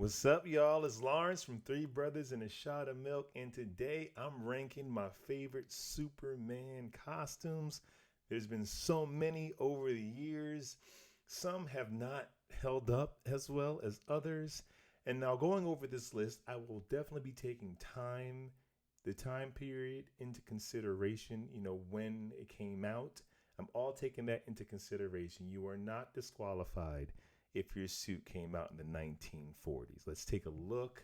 What's up, y'all? It's Lawrence from Three Brothers and a Shot of Milk, and today I'm ranking my favorite Superman costumes. There's been so many over the years. Some have not held up as well as others. And now, going over this list, I will definitely be taking the time period into consideration, when it came out. I'm all taking that into consideration. You are not disqualified if your suit came out in the 1940s. Let's take a look.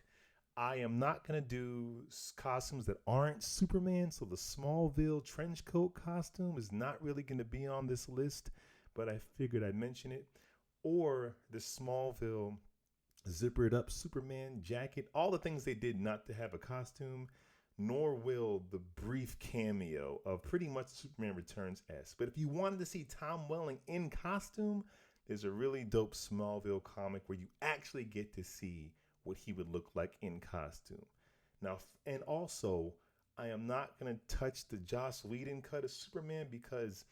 I am not going to do costumes that aren't Superman, so the Smallville trench coat costume is not really going to be on this list, but I figured I'd mention it. Or the Smallville zippered up Superman jacket, all the things they did not to have a costume, nor will the brief cameo of pretty much Superman Returns S. But if you wanted to see Tom Welling in costume, there's a really dope Smallville comic where you actually get to see what he would look like in costume. Now, and also, I am not going to touch the Joss Whedon cut of Superman because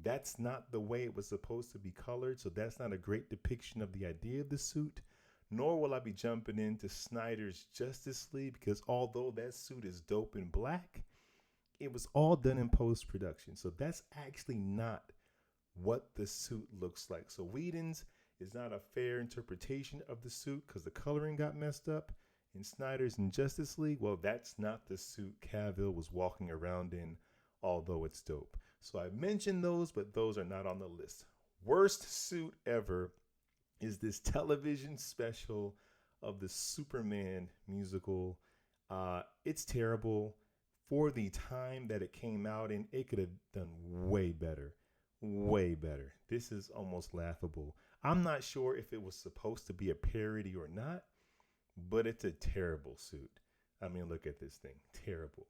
that's not the way it was supposed to be colored. So that's not a great depiction of the idea of the suit. Nor will I be jumping into Snyder's Justice League because although that suit is dope in black, it was all done in post-production. So that's actually not what the suit looks like. So Whedon's is not a fair interpretation of the suit because the coloring got messed up. In Snyder's and Justice League, well, that's not the suit Cavill was walking around in, although it's dope. So I mentioned those, but those are not on the list. Worst suit ever is this television special of the Superman musical. It's terrible. For the time that it came out in, it could have done way better. Way better. This is almost laughable. I'm not sure if it was supposed to be a parody or not, but it's a terrible suit. I mean, look at this thing. Terrible.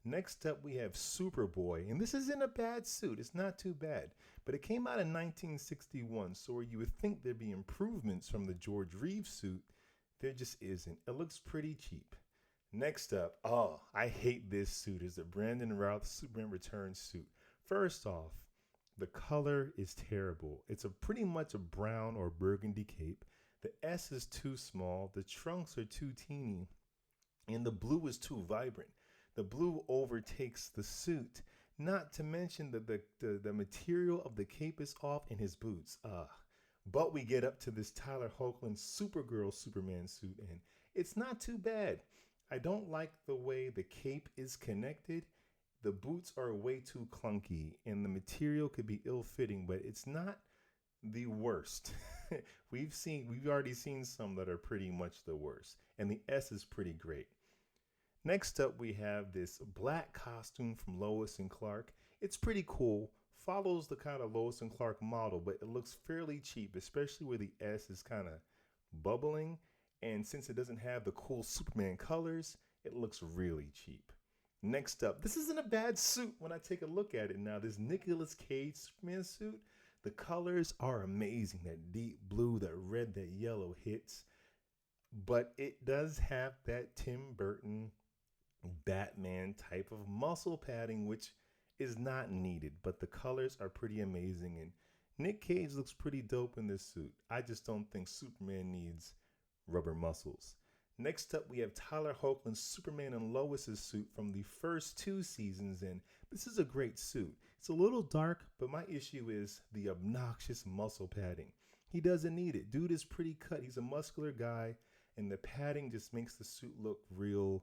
Next up, we have Superboy, and this isn't a bad suit. It's not too bad, but it came out in 1961, so where you would think there'd be improvements from the George Reeves suit, there just isn't. It looks pretty cheap. Next up, I hate this suit. It's the Brandon Routh Superman Returns suit. First off, the color is terrible. It's pretty much a brown or burgundy cape. The S is too small. The trunks are too teeny. And the blue is too vibrant. The blue overtakes the suit. Not to mention that the material of the cape is off in his boots. But we get up to this Tyler Hoechlin Supergirl Superman suit, and it's not too bad. I don't like the way the cape is connected. The boots are way too clunky and the material could be ill-fitting, but it's not the worst. We've already seen some that are pretty much the worst, and the S is pretty great. Next up, we have this black costume from Lois and Clark. It's pretty cool, follows the kind of Lois and Clark model, but it looks fairly cheap, especially where the S is kind of bubbling, and since it doesn't have the cool Superman colors, it looks really cheap. Next up, this isn't a bad suit when I take a look at it now. This Nicolas Cage Superman suit, the colors are amazing. That deep blue, that red, that yellow hits. But it does have that Tim Burton Batman type of muscle padding, which is not needed. But the colors are pretty amazing. And Nick Cage looks pretty dope in this suit. I just don't think Superman needs rubber muscles. Next up, we have Tyler Hoechlin's Superman and Lois's suit from the first two seasons, and this is a great suit. It's a little dark, but my issue is the obnoxious muscle padding. He doesn't need it. Dude is pretty cut. He's a muscular guy, and the padding just makes the suit look real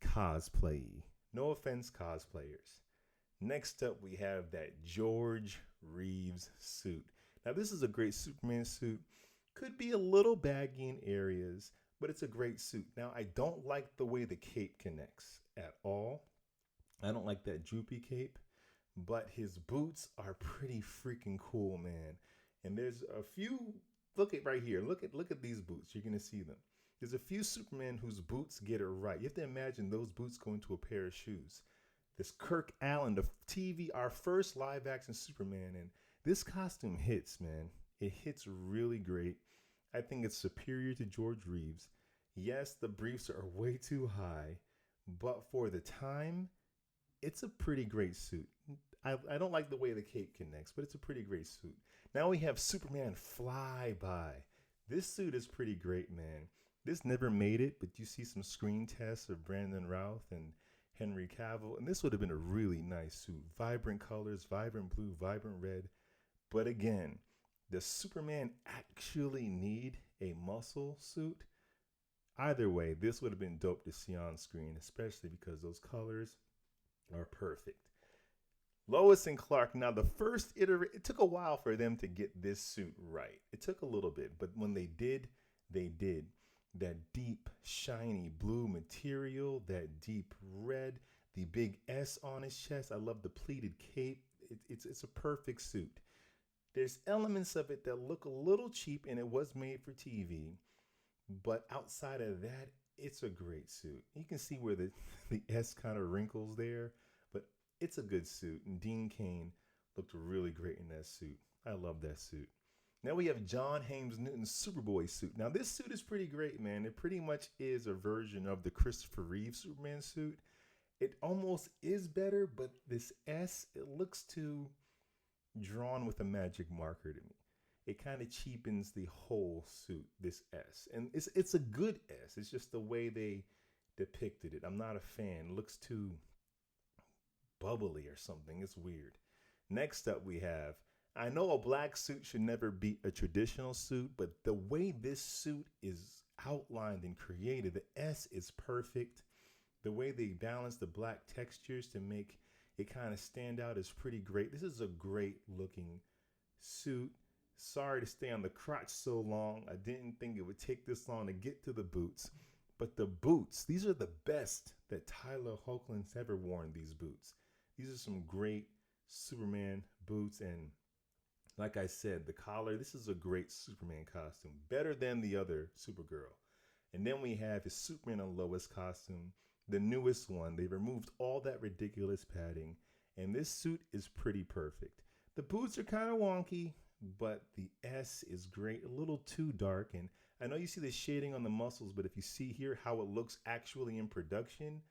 cosplay-y. No offense, cosplayers. Next up, we have that George Reeves suit. Now, this is a great Superman suit. Could be a little baggy in areas, but it's a great suit. Now, I don't like the way the cape connects at all. I don't like that droopy cape, but his boots are pretty freaking cool, man. And there's a few, look at right here. Look at these boots. You're going to see them. There's a few Supermen whose boots get it right. You have to imagine those boots go into a pair of shoes. This Kirk Allen, the TV, our first live action Superman, and this costume hits, man. It hits really great. I think it's superior to George Reeves. Yes, the briefs are way too high, but for the time, it's a pretty great suit. I don't like the way the cape connects, but it's a pretty great suit. Now we have Superman Flyby. This suit is pretty great, man. This never made it, but you see some screen tests of Brandon Routh and Henry Cavill, and this would have been a really nice suit. Vibrant colors, vibrant blue, vibrant red. But again, does Superman actually need a muscle suit? Either way, this would have been dope to see on screen, especially because those colors are perfect. Lois and Clark. Now, the first iteration, it took a while for them to get this suit right. It took a little bit, but when they did, they did. That deep, shiny blue material, that deep red, the big S on his chest. I love the pleated cape. It's a perfect suit. There's elements of it that look a little cheap, and it was made for TV. But outside of that, it's a great suit. You can see where the S kind of wrinkles there, but it's a good suit. And Dean Cain looked really great in that suit. I love that suit. Now we have John Haynes Newton's Superboy suit. Now this suit is pretty great, man. It pretty much is a version of the Christopher Reeve Superman suit. It almost is better, but this S, it looks too drawn with a magic marker to me. It kind of cheapens the whole suit, this S. And it's a good S. It's just the way they depicted it. I'm not a fan. It looks too bubbly or something. It's weird. Next up we have, I know a black suit should never be a traditional suit, but the way this suit is outlined and created, the S is perfect. The way they balance the black textures to make it kind of stand out is pretty great. This is a great looking suit. Sorry to stay on the crotch so long. I didn't think it would take this long to get to the boots. But the boots, these are the best that Tyler Hoechlin's ever worn, these boots. These are some great Superman boots. And like I said, the collar, this is a great Superman costume. Better than the other Supergirl. And then we have his Superman and Lois costume, the newest one. They removed all that ridiculous padding. And this suit is pretty perfect. The boots are kind of wonky, but the S is great, a little too dark. And I know you see the shading on the muscles, but if you see here how it looks actually in production,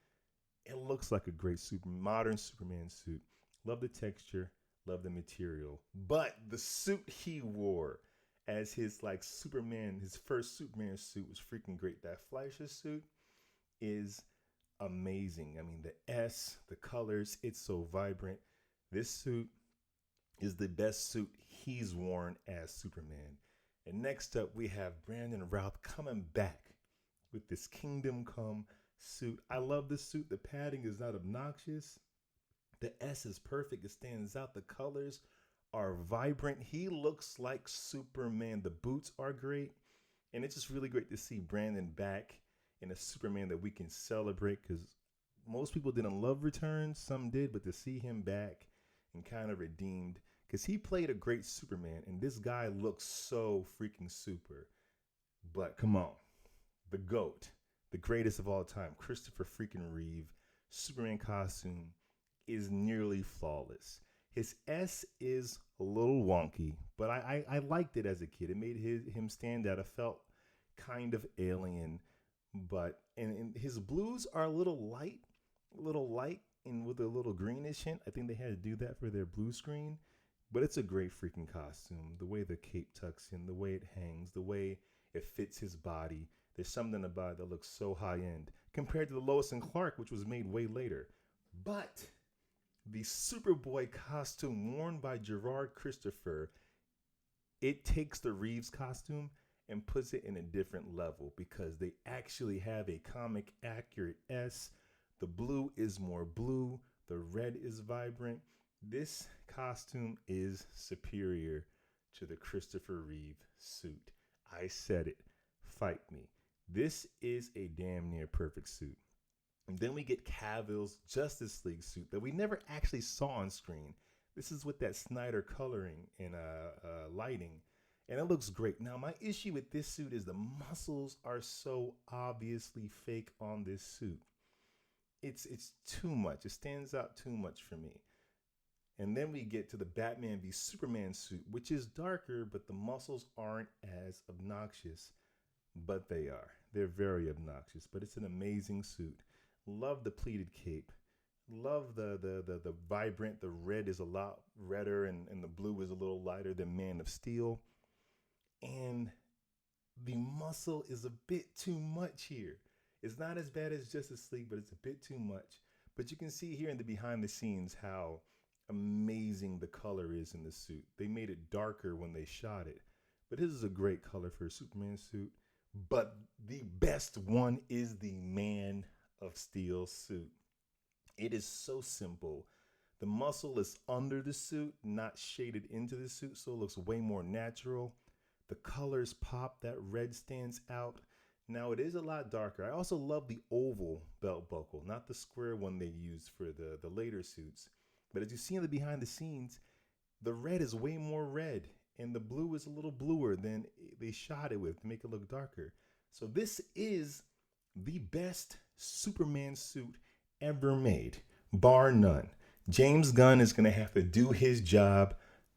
it looks like a great modern Superman suit. Love the texture, love the material. But the suit he wore as his Superman, his first Superman suit was freaking great. That Fleischer suit is amazing. I mean, the S, the colors, it's so vibrant. This suit is the best suit he's worn as Superman. And next up, we have Brandon Routh coming back with this Kingdom Come suit. I love this suit. The padding is not obnoxious. The S is perfect. It stands out. The colors are vibrant. He looks like Superman. The boots are great. And it's just really great to see Brandon back in a Superman that we can celebrate, because most people didn't love Returns. Some did, but to see him back and kind of redeemed, because he played a great Superman, and this guy looks so freaking super. But come on, the GOAT, the greatest of all time, Christopher freaking Reeve, Superman costume is nearly flawless. His S is a little wonky, but I liked it as a kid. It made him stand out. I felt kind of alien, but and his blues are a little light, and with a little greenish hint. I think they had to do that for their blue screen, but it's a great freaking costume. The way the cape tucks in, the way it hangs, the way it fits his body. There's something about it that looks so high end compared to the Lois and Clark, which was made way later. But the Superboy costume worn by Gerard Christopher, it takes the Reeves costume and puts it in a different level, because they actually have a comic accurate S. The blue is more blue. The red is vibrant. This costume is superior to the Christopher Reeve suit. I said it. Fight me. This is a damn near perfect suit. And then we get Cavill's Justice League suit that we never actually saw on screen. This is with that Snyder coloring and lighting. And it looks great. Now, my issue with this suit is the muscles are so obviously fake on this suit. It's too much. It stands out too much for me. And then we get to the Batman v Superman suit, which is darker, but the muscles aren't as obnoxious. But they are. They're very obnoxious, but it's an amazing suit. Love the pleated cape. Love the vibrant. The red is a lot redder, and the blue is a little lighter than Man of Steel. And the muscle is a bit too much here. It's not as bad as Justice League, but it's a bit too much. But you can see here in the behind the scenes how amazing the color is in the suit. They made it darker when they shot it. But this is a great color for a Superman suit. But the best one is the Man of Steel suit. It is so simple. The muscle is under the suit, not shaded into the suit, so it looks way more natural. The colors pop, that red stands out. Now it is a lot darker. I also love the oval belt buckle, not the square one they used for the later suits. But as you see in the behind the scenes, the red is way more red and the blue is a little bluer than they shot it with to make it look darker. So this is the best Superman suit ever made, bar none. James Gunn is going to have to do his job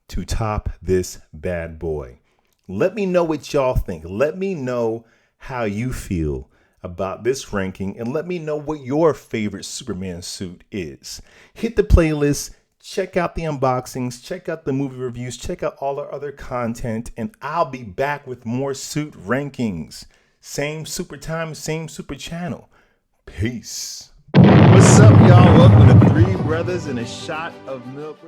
to top this bad boy. Let me know what y'all think. Let me know how you feel about this ranking, and let me know what your favorite Superman suit is. Hit the playlist, check out the unboxings, check out the movie reviews, check out all our other content, and I'll be back with more suit rankings. Same super time, same super channel. Peace. What's up, y'all? Welcome to Three Brothers and a Shot of Milk.